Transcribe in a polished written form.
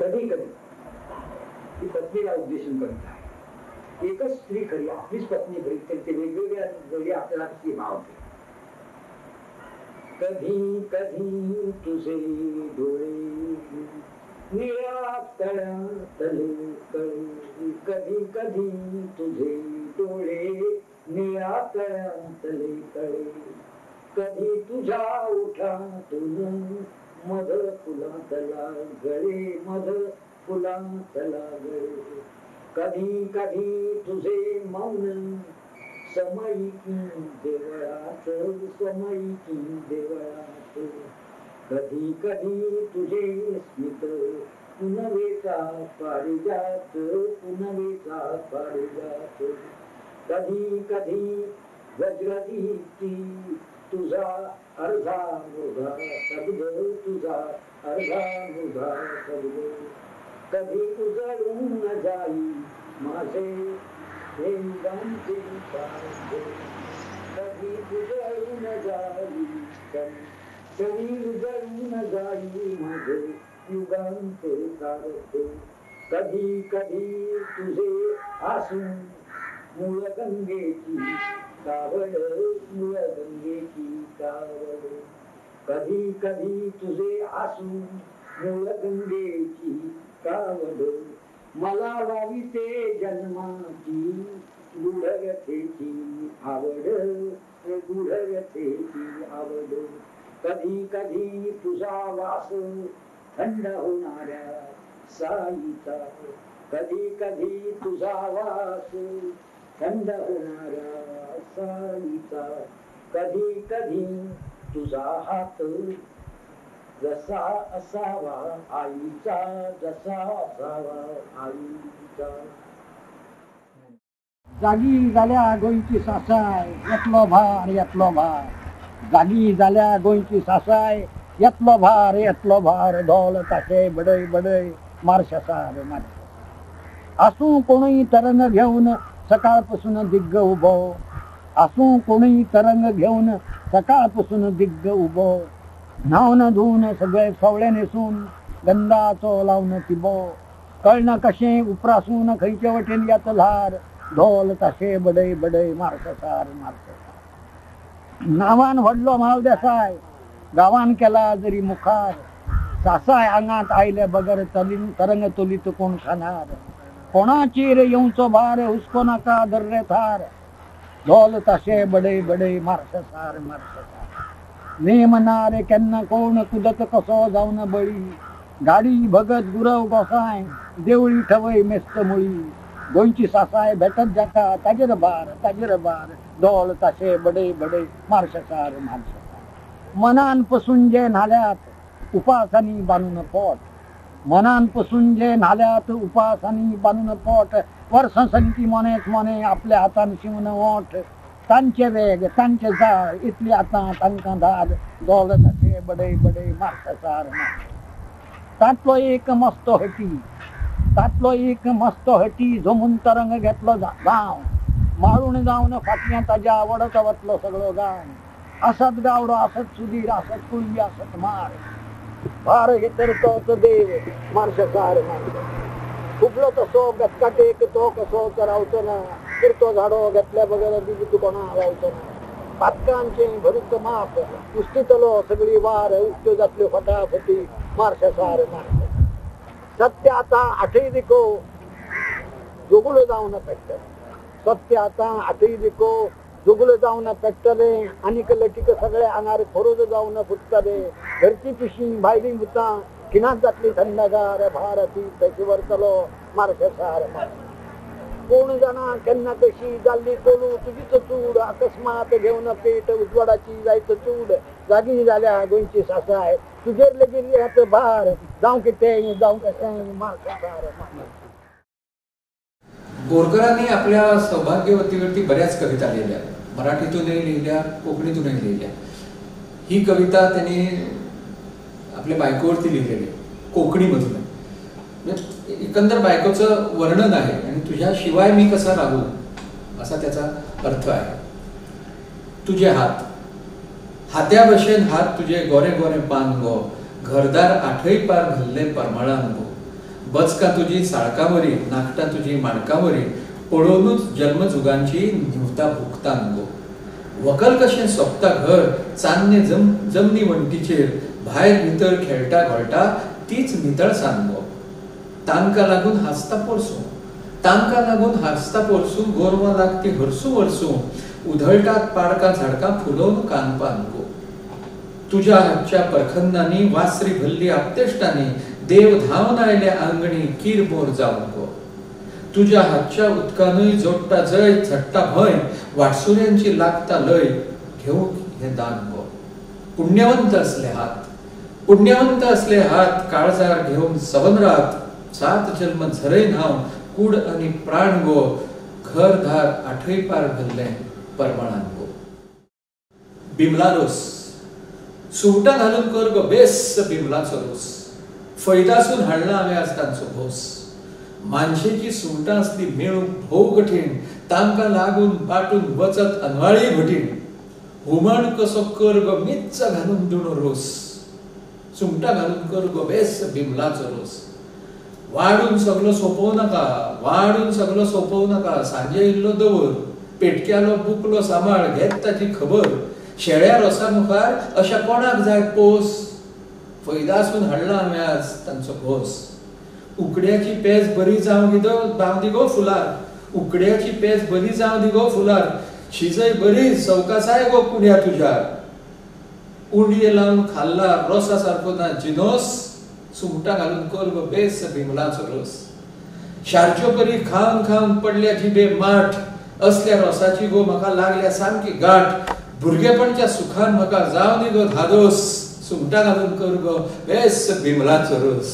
कधी कधी ती पत्नीला उद्देशून कविता आहे. एकच स्त्री खरी, आपलीच पत्नी खरी, तर ते वेगवेगळ्या वेळी आपल्याला ती भावते. कधी कधी तुझे डोळे निळ्या तळ्यातले कळे, कधी कधी तुझे डोळे निळ्या तळ्यातले कळे, कधी तुझ्या ओठातून मध फुलातला गळे, मध फुलातला गळे, कधी कधी तुझे मौन समयिकी देवळात, समयिकी देवळात, कधी कधी तुझे स्मित पुनवेचा पारिजात, पुनवेचा पारिजात, कधी कधी वज्रदीप्ती तुझा अर्धा मुधा शब्द, तुझा अर्धा मुधा शब्द, कधी उजळून जाई माझे देवांचे पारंबे, कधी उजळून जाई, कधी उजळून जाई माझे युगांचे कारते, कधी कधी तुझे आसून मूळ गंगेची कावड, मूळ गंगेची कावड, कधी कधी तुझे आसून मूळ गंगेची कावड, मला वाविते जन्माची गुढव्यथेची आवड, गुढव्यथेची आवड, कधी कधी तुझा वास थंड होणाऱ्या साईचा, कधी कधी तुझा वास थंड होणाऱ्या साईचा, कधी कधी तुझा हात जसा असावा आईचा, जसा असावा आईचा. जागी झाल्या गोंची सासाय यातलो भार, यातलो भार, जागी झाल्या गोंची सासाय यातलो भार, यातलो भार, ढोल ताशे बडय बडय मार्शसार मार, असू कोणी तरंग घेऊन सकाळपासून दिग्ग उभो, असू कोणी तरंग घेऊन सकाळपासून दिग्ग उभो, न्हावून धुवून सगळे सवळे नेसून गंधाचो लावून तिबो, कळण कशे उपरासून खैचे वटेन यात धार, ढोल ताशे बडय बडय मार्शसार मार्शसार. नावान व्हडलो माल देसाय गावान केला जरी मुखार, सासाय आंगात आयले बगर तलीन तरंग तोलीत कोण खाणार, कोणाची रे येऊचो भार हुसको नाका दर्रे थार, ढोल ताशे बडय बडय मार्शसार मार्शसार. नेमनारे केन्ना कोण कुदत कसो जाऊन बळी, गाडी भगत गुरव गोसाय देवळी ठवय मेस्त मुळी, गोंची सासाय भेटत जाता ताजेर बार, ताजेर बार, ढोल ताशे बडय बडय मार्शसार मार्शसार. मनान पसून जे न्हाल्यात उपासानी बांधून पोट, मनान पसून जे न्हाल्यात उपासानी बांधून पोट, वर्ष संगती मनेच मने आपल्या हातान शिवून ओठ, तांचे वेग तांचे जाळ इतली आता तांकां धाड, ढोल ताशे बडय बडय मार्शसार मार्शसार. तातलो एक मस्त हटी, तातलो एक मस्त हटी झोमून तरंग घेतलो गाव, माळून जावन फाटल्यां ताज्या वडत वतलो सगळो गाव, असत गावडो असत सुधीर असत कुळमी असत मार, भार हितर तोच देव मार्शसार मार्शसार. फुगलो तसो गचकाटेक तो कसो चरावचो ना, फिरतो झाडो घेतल्या बगर दिवत कोणा वावचो ना, पातकांचे भरूच माप उस्तितलो सगळी वार, उच्च जातल्यो फटाफटी मार्शसार मार्शसार. सत्य आता आठई दिको जोगुल जाऊन पेटले, सत्य आता आठई दिको जोगुल जाऊन पेटले, अनिक लटीक सगळे आंगार खोरोज जाऊन फुटतले, घरची पिशी भायली मुता किनात जातली थंडगार, भारती तशी वरतलो मार्शसार मार्शसार. कोण जाणा केन्ना कशी जाल्ली कोलू तुझीच चूड, अकस्मात घेऊन पेट उजवाडाची जायचं चूड, जागी झाल्या गोंची सासाय तुझेर लगेली हात भार, जाऊ किते जाऊ कसे मार्शसार मार्शसार. बोरकरांनी आपल्या सौभाग्यवतीवरती बऱ्याच कविता लिहिल्या, मराठीतूनही लिहिल्या, कोकणीतूनही लिहिल्या. ही कविता त्यांनी आपल्या बायकोवरती लिहिलेली कोकणीमधून. एकंदर बायकोचं वर्णन आहे आणि तुझ्याशिवाय मी कसा राहू असा त्याचा अर्थ आहे. तुझे हात हात्या बशेन हात तुझे गोरे गोरे पान गो, घरदार आठई पार घल्ले परमळान गो, बचका तुझी साळकावरी नाकटा तुझी माणकावरी पळोवनूच जन्मजुगांची निवता भुगता नको. वकल कशें सोंपता घर चान्ने जमनी वंटीचेर भायर भितर खेळटा घोळटा तीच नितळसाण गो. तांकां लागून हांसता पोरसूं तांकां लागून हांसता पोरसूं गोरवां लागती हरसूं वर्सूं उधळटात पाडकां झाडकां फुलोवन कानपान गो. तुझ्या हातच्या परखन्नांनी वासरी भल्ली आपतेश्टांनी देव धांवन आयले आंगणी कीर मोर जावन गो. तुझ्या हातच्या उदकानूय जोडटा जय झडटा भंय वाटसुऱ्यांची लागता लय घेवंक हे दान गो. पुण्यवंत असले हात काळजार घेऊन सवनरात 7 जन्म झरय न्हाव कूड आणि प्राण गो. घर धार आठय पार भरले परमळान गो. बिमला रोस सुंगटां घालून कर गो बेस बिमलाचो रोस. फैदासून हाडला हांवें आज तांचो भोस. मानशेची सुंगटां असली मेळूंक भोव कठीण तांकां लागून बाटून वचत अनवाळी भटीण. हुमण कसो कर गो मिच्च घालून दुणो रोस. सुंगटां घालून कर गो बेस बिमलाचो रोस. वाडून सगळो सोंपोव नाका सांजे इल्लो दवर पेटक्यालो बुकलो सांबाळ घेत ताची खबर. शेळ्या रोसा मुखार अशा कोणाक जाय पोस. फैदासून हाडला हांवें आज तांचो घोस. उकड्याची पेज बरी जावं दी गो फुलार. उकड्याची पेज बरी जावं दी गो फुलार. शिजय बरी सवकासाय गो कुड्या तुझ्यार. उंडये लावन खाल्ला रोसा सारको ना जिनोस. सुंगटां घालून कर गो बेस बिमलाचो रोस. शारच्यो बरी खावन खावन पडल्या जिबे माठ. असल्या रोसाची गो म्हाका लागल्या सामकी गाठ. भुरगेपणच्या सुखान म्हाका जावं दी गो धादोस. सुंगटां घालून कर गो बेस बिमलाचो रोस.